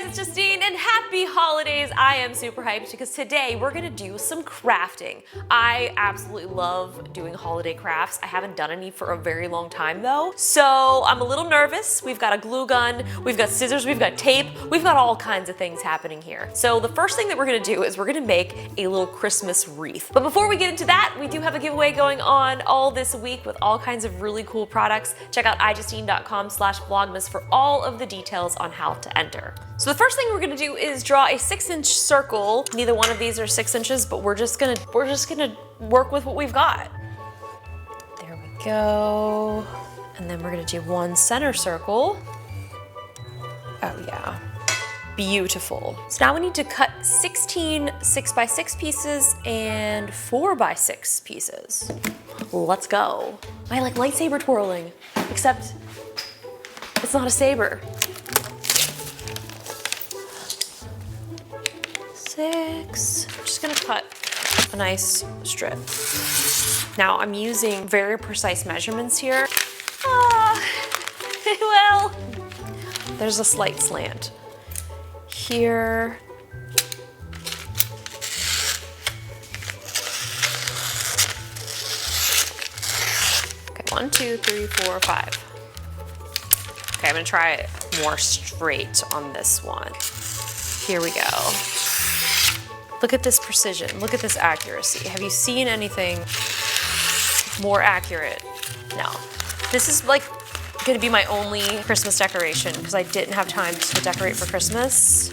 guys, it's Justine and happy holidays. I am super hyped because today we're gonna do some crafting. I absolutely love doing holiday crafts. I haven't done any for a very long time though, so I'm a little nervous. We've got a glue gun, we've got scissors, we've got tape, we've got all kinds of things happening here. So the first thing that we're gonna do is we're gonna make a little Christmas wreath. But before we get into that, we do have a giveaway going on all this week with all kinds of really cool products. Check out iJustine.com/vlogmas for all of the details on how to enter. So the first thing we're gonna do is draw a 6-inch circle. Neither one of these are 6 inches, but we're just gonna work with what we've got. There we go. And then we're gonna do one center circle. Oh yeah, beautiful. So now we need to cut 16 6x6 pieces and 4x6 pieces. Let's go. I like lightsaber twirling, except it's not a saber. 6. I'm just gonna cut a nice strip. Now I'm using very precise measurements here. Well, there's a slight slant here. Okay, 1, 2, 3, 4, 5. Okay, I'm gonna try it more straight on this one. Here we go. Look at this precision, look at this accuracy. Have you seen anything more accurate? No. This is like gonna be my only Christmas decoration because I didn't have time to decorate for Christmas.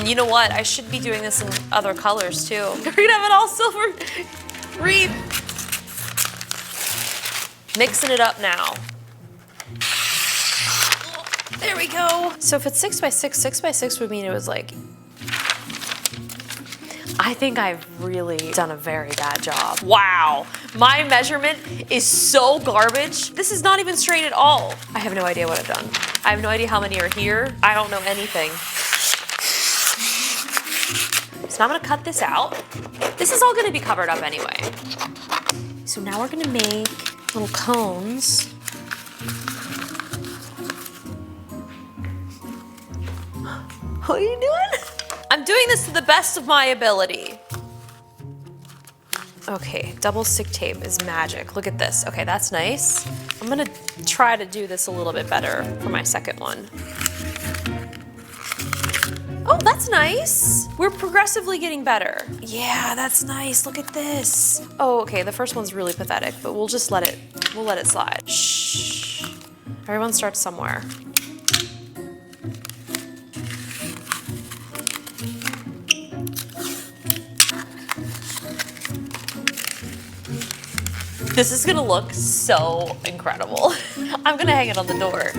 You know what? I should be doing this in other colors too. We're gonna have an all silver wreath. Mixing it up now. There we go. So if it's 6x6, 6x6 would mean it was like, I think I've really done a very bad job. Wow, my measurement is so garbage. This is not even straight at all. I have no idea what I've done. I have no idea how many are here. I don't know anything. So now I'm gonna cut this out. This is all gonna be covered up anyway. So now we're gonna make little cones. What are you doing? I'm doing this to the best of my ability. Okay, double stick tape is magic. Look at this. Okay, that's nice. I'm gonna try to do this a little bit better for my second one. Oh, that's nice. We're progressively getting better. Yeah, that's nice. Look at this. Oh, okay, the first one's really pathetic, but we'll let it slide. Shh. Everyone starts somewhere. This is gonna look so incredible. I'm gonna hang it on the door.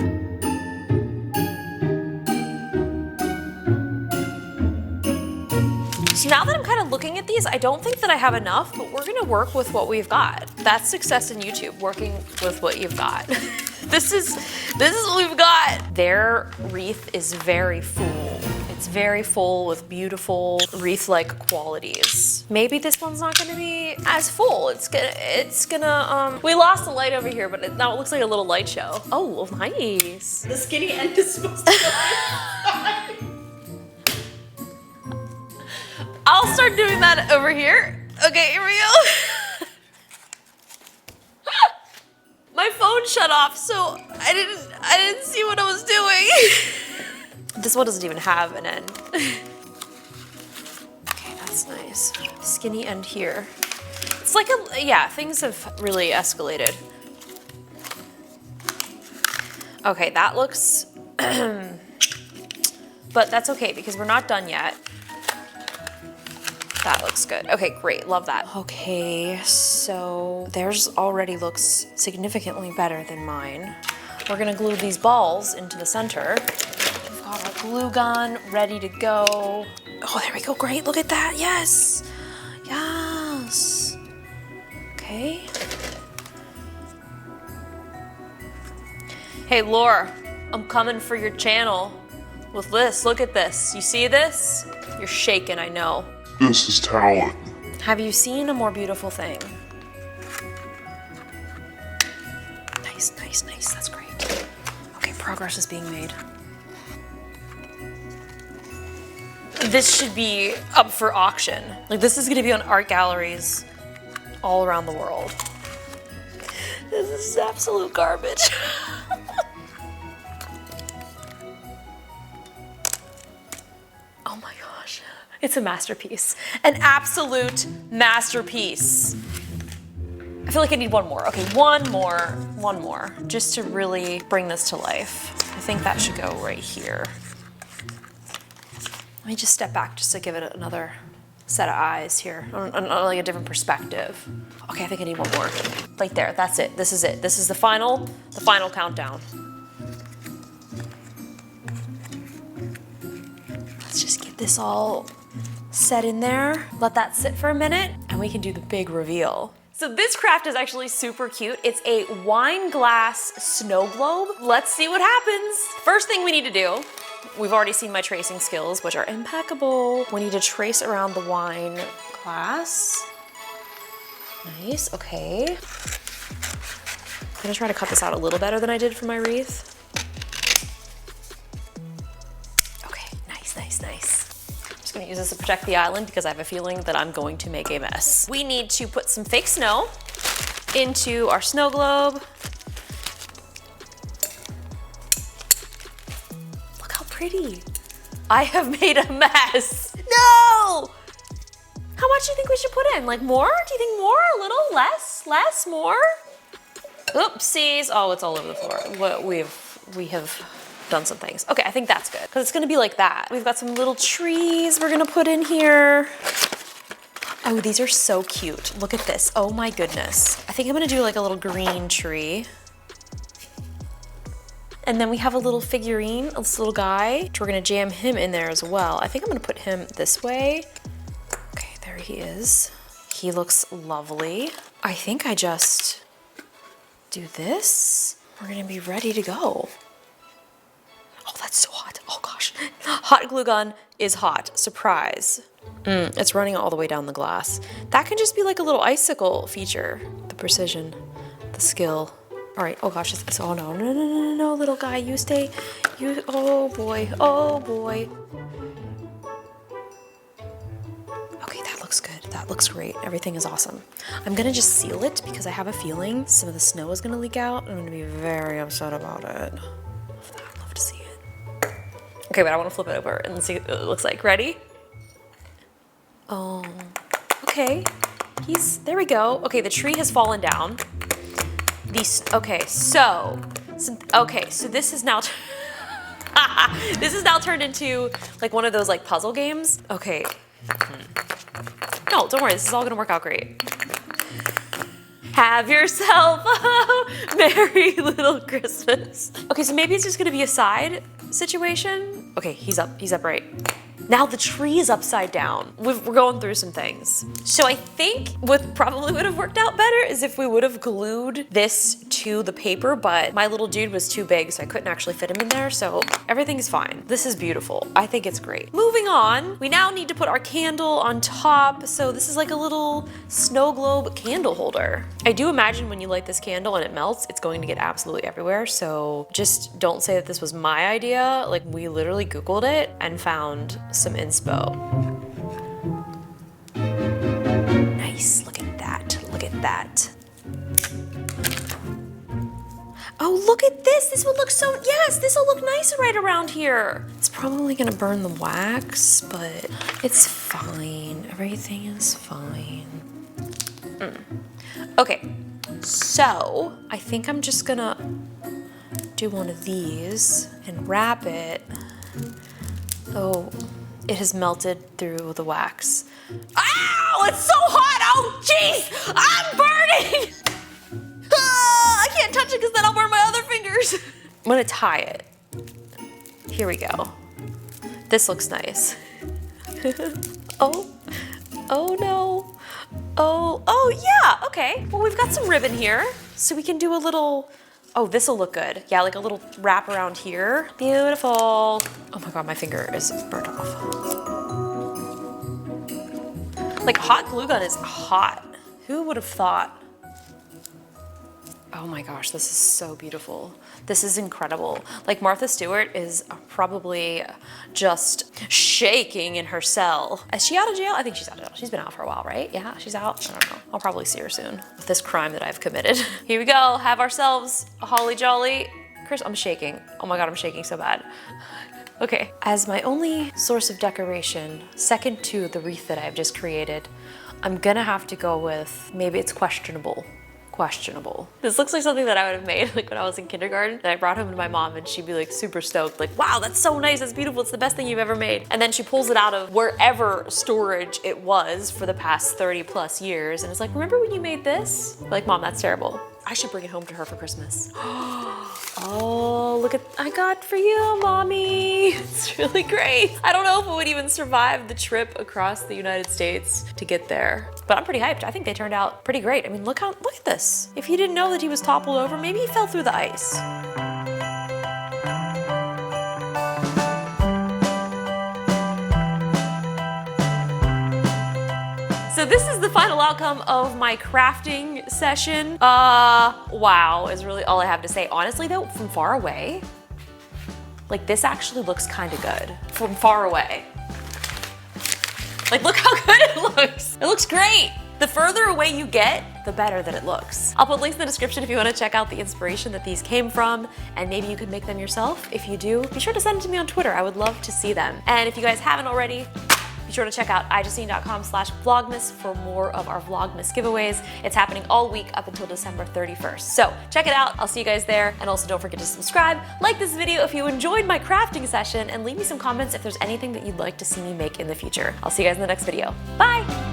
So now that I'm kind of looking at these, I don't think that I have enough, but we're gonna work with what we've got. That's success in YouTube, working with what you've got. This is what we've got. Their wreath is very full. It's very full with beautiful wreath-like qualities. Maybe this one's not gonna be as full. It's gonna, we lost the light over here, but now it looks like a little light show. Oh, well, nice. The skinny end is supposed to go inside. I'll start doing that over here. Okay, here we go. My phone shut off, so I didn't see what I was doing. This one doesn't even have an end. Okay, that's nice. Skinny end here. It's like yeah, things have really escalated. Okay, that looks, but that's okay because we're not done yet. That looks good. Okay, great, love that. Okay, so theirs already looks significantly better than mine. We're gonna glue these balls into the center. We've got our glue gun ready to go. Oh, there we go, great, look at that, yes. Yes. Okay. Hey, Laura, I'm coming for your channel with this, look at this. You see this? You're shaking, I know. This is talent. Have you seen a more beautiful thing? Nice, nice, nice, that's great. Okay, progress is being made. This should be up for auction. Like, this is gonna be on art galleries all around the world. This is absolute garbage. Oh my gosh. It's a masterpiece. An absolute masterpiece. I feel like I need one more. Okay, one more, just to really bring this to life. I think that should go right here. Let me just step back just to give it another set of eyes here, on like a different perspective. Okay, I think I need one more. Right there, that's it. This is it. This is the final countdown. Let's just get this all set in there. Let that sit for a minute, and we can do the big reveal. So this craft is actually super cute. It's a wine glass snow globe. Let's see what happens. First thing we need to do, we've already seen my tracing skills, which are impeccable. We need to trace around the wine glass. Nice, okay. I'm gonna try to cut this out a little better than I did for my wreath. Okay, nice, nice, nice. I'm just gonna use this to protect the island because I have a feeling that I'm going to make a mess. We need to put some fake snow into our snow globe. Look how pretty. I have made a mess. No! How much do you think we should put in? Like more? Do you think more? A little? Less? Less? More? Oopsies. Oh, it's all over the floor. We have done some things. Okay, I think that's good because it's gonna be like that. We've got some little trees we're gonna put in here. Oh, these are so cute. Look at this. Oh my goodness. I think I'm gonna do like a little green tree. And then we have a little figurine, this little guy, which we're gonna jam him in there as well. I think I'm gonna put him this way. Okay, there he is. He looks lovely. I think I just do this. We're gonna be ready to go. Oh, that's so hot. Oh gosh. Hot glue gun is hot. Surprise. It's running all the way down the glass. That can just be like a little icicle feature. The precision, the skill. All right, oh gosh, oh no, little guy, you stay, oh boy. Okay, that looks good, that looks great, everything is awesome. I'm gonna just seal it because I have a feeling some of the snow is gonna leak out. I'm gonna be very upset about it. I'd love to see it. Okay, but I wanna flip it over and see what it looks like. Ready? Oh, okay, there we go. Okay, the tree has fallen down. Okay, so this is now this is now turned into like one of those like puzzle games. Okay. No, don't worry, this is all gonna work out great. Have yourself a merry little Christmas. Okay, so maybe it's just gonna be a side situation. Okay, he's upright. Now the tree is upside down. We're going through some things. So I think what probably would have worked out better is if we would have glued this to the paper, but my little dude was too big, so I couldn't actually fit him in there, so everything's fine. This is beautiful. I think it's great. Moving on, we now need to put our candle on top, so this is like a little snow globe candle holder. I do imagine when you light this candle and it melts, it's going to get absolutely everywhere, so just don't say that this was my idea. Like, we literally Googled it and found some inspo. Nice, look at that, look at that. Oh, look at this. This will look so, yes, this will look nice right around here. It's probably gonna burn the wax, but it's fine. Everything is fine. Okay, so I think I'm just gonna do one of these and wrap it. Oh, it has melted through the wax. Ow, it's so hot. Oh, jeez, I'm burning. I can't touch it because then I'll burn my other fingers. I'm gonna tie it. Here we go. This looks nice. Oh no. Oh yeah, okay. Well, we've got some ribbon here, so we can do a little, oh, this'll look good. Yeah, like a little wrap around here. Beautiful. Oh my God, my finger is burnt off. Like, hot glue gun is hot. Who would have thought? Oh my gosh, this is so beautiful. This is incredible. Like Martha Stewart is probably just shaking in her cell. Is she out of jail? I think she's out of jail. She's been out for a while, right? Yeah, she's out. I don't know. I'll probably see her soon with this crime that I've committed. Here we go. Have ourselves a holly jolly. Chris, I'm shaking. Oh my God, I'm shaking so bad. Okay. As my only source of decoration, second to the wreath that I've just created, I'm gonna have to go with, maybe it's questionable. This looks like something that I would have made like when I was in kindergarten, that I brought home to my mom and she'd be like super stoked, like, wow, that's so nice, that's beautiful, it's the best thing you've ever made. And then she pulls it out of wherever storage it was for the past 30 plus years and it's like, remember when you made this? Like, Mom, that's terrible. I should bring it home to her for Christmas. Oh, look at, I got for you, Mommy. It's really great. I don't know if it would even survive the trip across the United States to get there, but I'm pretty hyped. I think they turned out pretty great. I mean, look at this. If you didn't know that he was toppled over, maybe he fell through the ice. So this is the final outcome of my crafting session. Wow is really all I have to say. Honestly though, from far away, like this actually looks kind of good. From far away. Like look how good it looks. It looks great. The further away you get, the better that it looks. I'll put links in the description if you want to check out the inspiration that these came from, and maybe you could make them yourself. If you do, be sure to send it to me on Twitter. I would love to see them. And if you guys haven't already, be sure to check out iJustine.com/vlogmas for more of our Vlogmas giveaways. It's happening all week up until December 31st. So check it out. I'll see you guys there. And also don't forget to subscribe, like this video if you enjoyed my crafting session, and leave me some comments if there's anything that you'd like to see me make in the future. I'll see you guys in the next video. Bye.